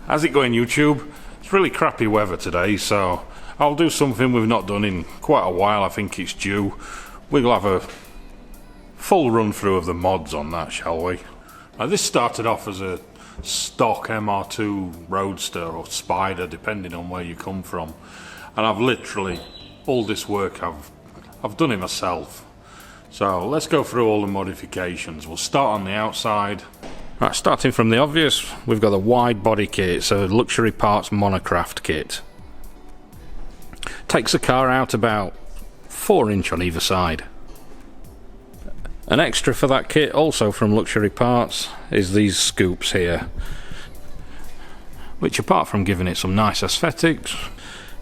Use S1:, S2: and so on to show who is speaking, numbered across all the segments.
S1: How's it going, YouTube? It's really crappy weather today, so I'll do something we've not done in quite a while. I think it's due. We'll have a full run through of the mods on that, shall we? This started off as a stock MR2 roadster or Spyder, depending on where you come from, and I've literally all this work I've done it myself. So let's go through all the modifications. We'll start on the outside. Right, starting from the obvious, we've got the wide body kit. It's a luxury parts monocraft kit. Takes the car out about 4 inch on either side. An extra for that kit, also from luxury parts, is these scoops here, which apart from giving it some nice aesthetics,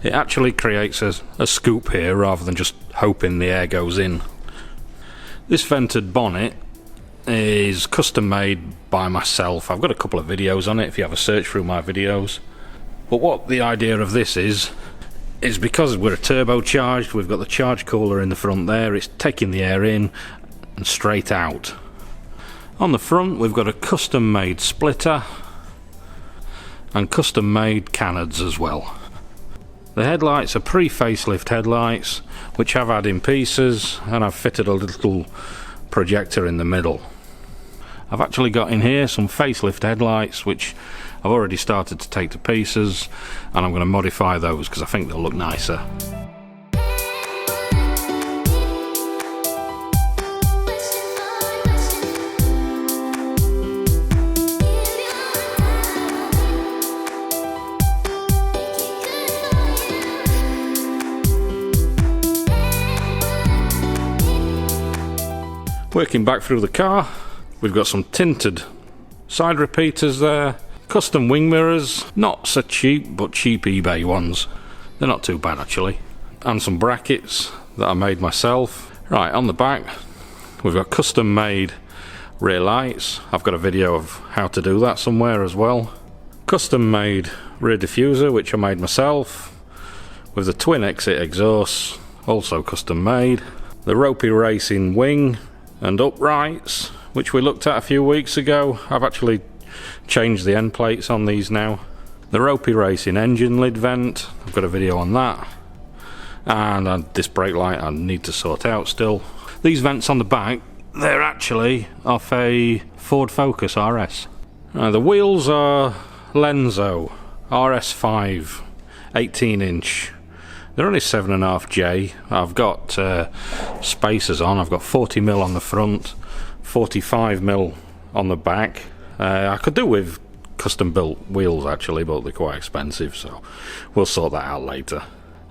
S1: it actually creates a scoop here rather than just hoping the air goes in. This vented bonnet is custom made by myself. I've got a couple of videos on it if you have a search through my videos. But what the idea of this is because we're turbocharged, we've got the charge cooler in the front there, it's taking the air in and straight out. On the front we've got a custom made splitter and custom made canards as well. The headlights are pre-facelift headlights which I've had in pieces, and I've fitted a little projector in the middle. I've actually got in here some facelift headlights which I've already started to take to pieces, and I'm going to modify those because I think they'll look nicer. Working back through the car, we've got some tinted side repeaters there, custom wing mirrors, not so cheap but cheap eBay ones, they're not too bad actually, and some brackets that I made myself. Right, on the back we've got custom made rear lights. I've got a video of how to do that somewhere as well. Custom made rear diffuser which I made myself, with the twin exit exhausts, also custom made. The Ropey Racing wing and uprights, which we looked at a few weeks ago. I've actually changed the end plates on these now. The Ropey Racing engine lid vent, I've got a video on that. And this brake light I need to sort out still. These vents on the back, they're actually off a Ford Focus RS. The wheels are Lenzo RS5 18 inch. They're only 7.5J. I've got spacers on. I've got 40mm on the front, 45mm on the back. I could do with custom built wheels actually, but they're quite expensive, so we'll sort that out later.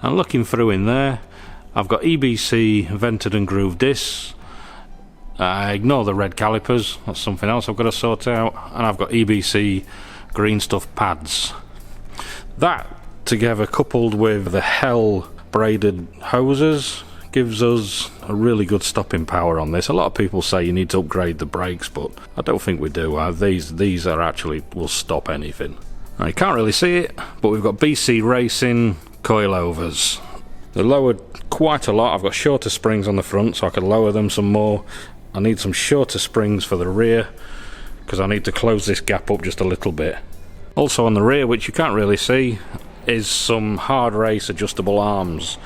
S1: And looking through in there, I've got EBC vented and grooved discs. Ignore the red calipers, that's something else I've got to sort out. And I've got EBC green stuff pads. That together, coupled with the Hell braided hoses, gives us a really good stopping power on this. A lot of people say you need to upgrade the brakes, but I don't think we do. These are actually will stop anything. Now, you can't really see it, but we've got BC Racing coilovers. They're lowered quite a lot. I've got shorter springs on the front, so I could lower them some more. I need some shorter springs for the rear because I need to close this gap up just a little bit. Also on the rear, which you can't really see, is some hard race adjustable arms.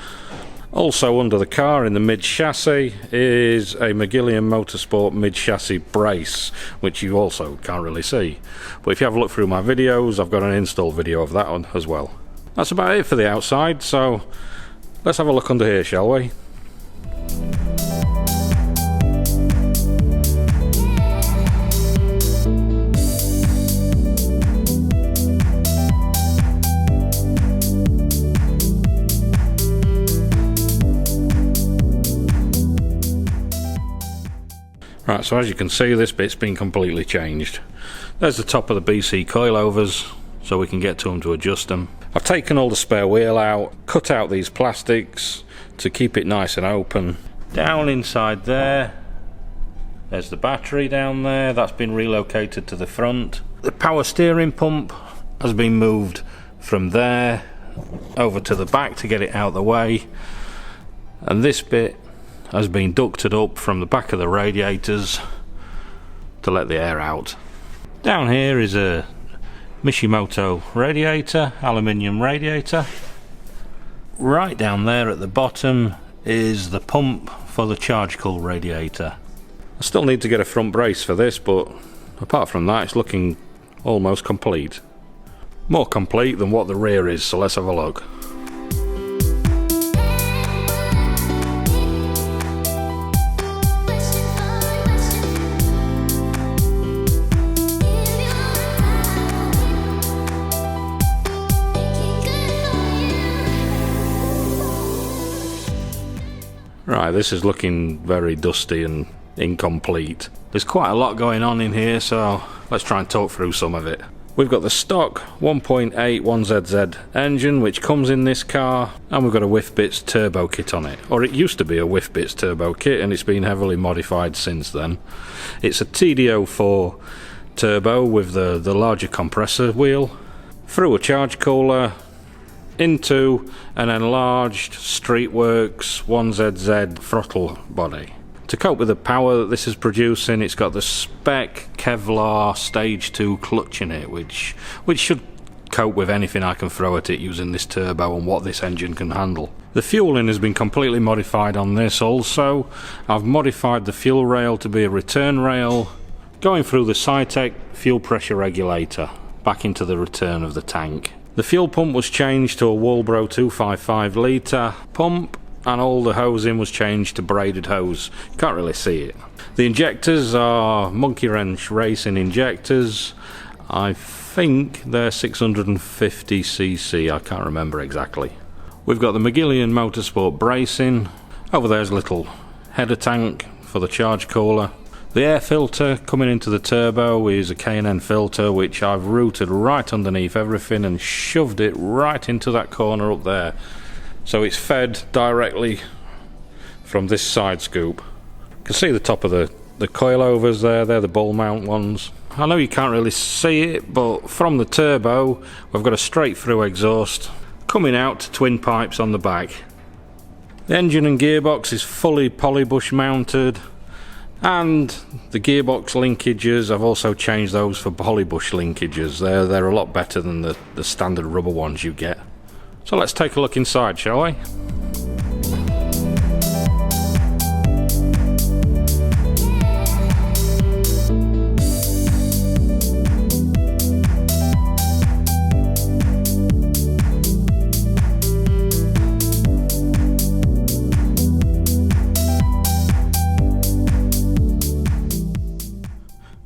S1: Also under the car in the mid chassis is a Magillian Motorsport mid chassis brace, which you also can't really see, but if you have a look through my videos, I've got an install video of that one as well. That's about it for the outside, so let's have a look under here, shall we? Right, so as you can see, this bit's been completely changed. There's the top of the BC coilovers, so we can get to them to adjust them. I've taken all the spare wheel out, cut out these plastics to keep it nice and open. Down inside there's the battery down there, that's been relocated to the front. The power steering pump has been moved from there over to the back to get it out of the way. And this bit has been ducted up from the back of the radiators to let the air out. Down here is a Mishimoto radiator, aluminium radiator. Right down there at the bottom is the pump for the charge cool radiator. I still need to get a front brace for this, but apart from that it's looking almost complete. More complete than what the rear is, so let's have a look. Right, this is looking very dusty and incomplete. There's quite a lot going on in here, so let's try and talk through some of it. We've got the stock 1.8 1ZZ engine which comes in this car, and we've got a WiFBits turbo kit on it. Or it used to be a WiFBits turbo kit and it's been heavily modified since then. It's a TD04 turbo with the larger compressor wheel, through a charge cooler, into an enlarged Streetworks 1ZZ throttle body. To cope with the power that this is producing, it's got the spec Kevlar Stage 2 clutch in it, which should cope with anything I can throw at it using this turbo and what this engine can handle. The fueling has been completely modified on this also. I've modified the fuel rail to be a return rail, going through the Cytec fuel pressure regulator back into the return of the tank. The fuel pump was changed to a Walbro 255 litre pump, and all the hosing was changed to braided hose. You can't really see it. The injectors are Monkey Wrench Racing injectors. I think they're 650cc, I can't remember exactly. We've got the Magillian Motorsport bracing. Over there's a little header tank for the charge cooler. The air filter coming into the turbo is a K&N filter, which I've routed right underneath everything and shoved it right into that corner up there. So it's fed directly from this side scoop. You can see the top of the coilovers there, they're the ball mount ones. I know you can't really see it, but from the turbo we've got a straight through exhaust coming out to twin pipes on the back. The engine and gearbox is fully polybush mounted. And the gearbox linkages, I've also changed those for polybush linkages. They're a lot better than the standard rubber ones you get. So let's take a look inside, shall we?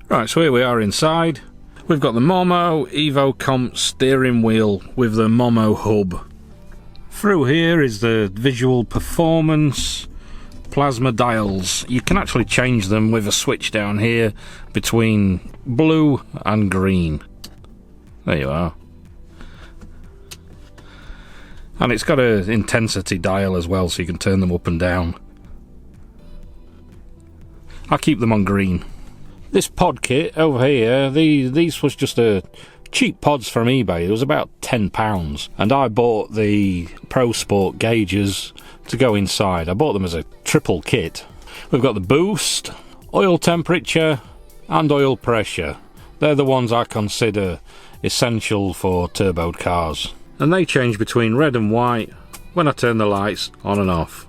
S1: Right, so here we are inside. We've got the Momo Evo Comp steering wheel with the Momo hub. Through here is the visual performance plasma dials. You can actually change them with a switch down here between blue and green. There you are. And it's got an intensity dial as well, so you can turn them up and down. I'll keep them on green. This pod kit over here, these was just a cheap pods from eBay. It was about £10, and I bought the Pro Sport gauges to go inside. I bought them as a triple kit. We've got the boost, oil temperature and oil pressure. They're the ones I consider essential for turboed cars, and they change between red and white when I turn the lights on and off.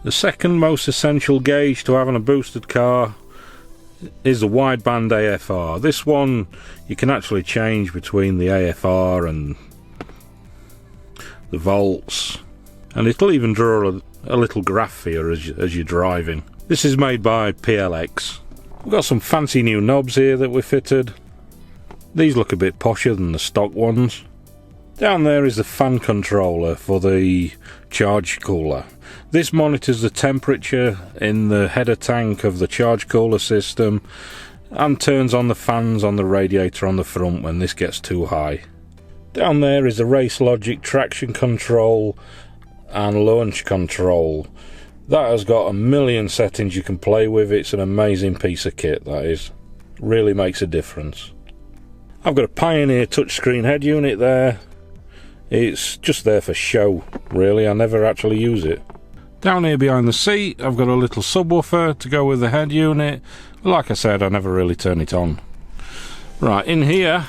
S1: The second most essential gauge to have on a boosted car is the wideband AFR. This one you can actually change between the AFR and the volts, and it'll even draw a little graph for you as you're driving. This is made by PLX. We've got some fancy new knobs here that we fitted. These look a bit posher than the stock ones. Down there is the fan controller for the charge cooler. This monitors the temperature in the header tank of the charge cooler system and turns on the fans on the radiator on the front when this gets too high. Down there is the Race Logic traction control and launch control. That has got a million settings you can play with. It's an amazing piece of kit, that is. Really makes a difference. I've got a Pioneer touchscreen head unit there. It's just there for show, really. I never actually use it. Down here behind the seat, I've got a little subwoofer to go with the head unit. Like I said, I never really turn it on. Right, in here,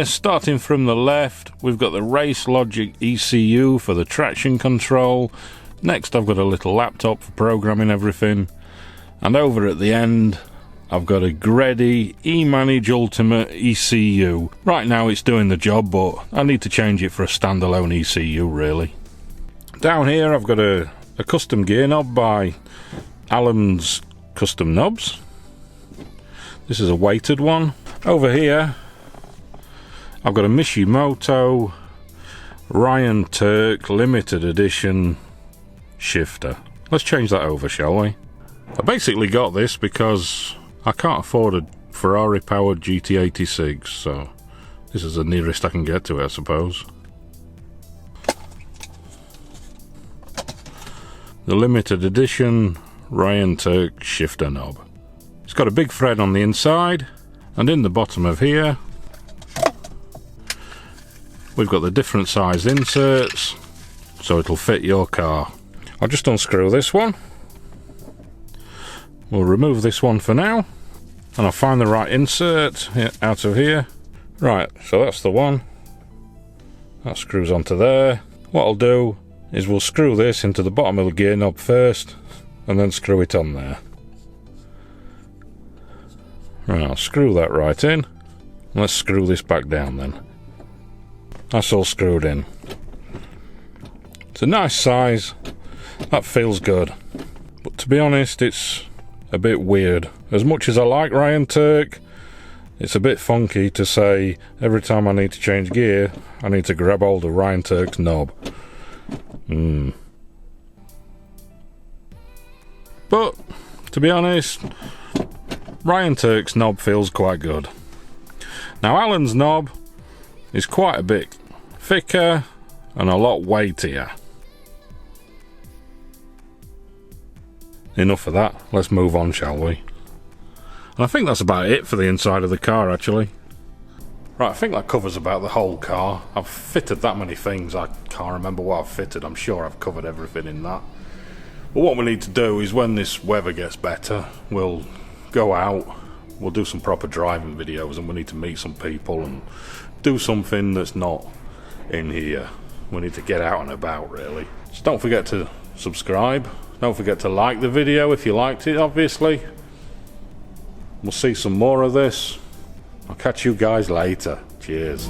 S1: starting from the left, we've got the Race Logic ECU for the traction control. Next, I've got a little laptop for programming everything. And over at the end, I've got a Gredy eManage Ultimate ECU. Right now it's doing the job, but I need to change it for a standalone ECU really. Down here I've got a custom gear knob by Allen's Custom Knobs. This is a weighted one. Over here I've got a Mishimoto Ryan Tuerck limited edition shifter. Let's change that over, shall we? I basically got this because I can't afford a Ferrari powered GT86, so this is the nearest I can get to it, I suppose. The limited edition Ryan Tuerck shifter knob. It's got a big thread on the inside, and in the bottom of here we've got the different sized inserts, so it'll fit your car. I'll just unscrew this one. We'll remove this one for now, and I'll find the right insert out of here. Right, so that's the one. That screws onto there. What I'll do is we'll screw this into the bottom of the gear knob first, and then screw it on there. Right, I'll screw that right in. Let's screw this back down then. That's all screwed in. It's a nice size. That feels good. But to be honest, it's a bit weird. As much as I like Ryan Tuerck, it's a bit funky to say every time I need to change gear, I need to grab hold of Ryan Tuerck's knob. But, to be honest, Ryan Tuerck's knob feels quite good. Now Allen's knob is quite a bit thicker and a lot weightier. Enough of that, let's move on, shall we? And I think that's about it for the inside of the car, actually. Right, I think that covers about the whole car. I've fitted that many things, I can't remember what I've fitted. I'm sure I've covered everything in that. But what we need to do is when this weather gets better, we'll go out, we'll do some proper driving videos, and we need to meet some people and do something that's not in here. We need to get out and about, really. So don't forget to subscribe. Don't forget to like the video if you liked it, obviously. We'll see some more of this. I'll catch you guys later. Cheers.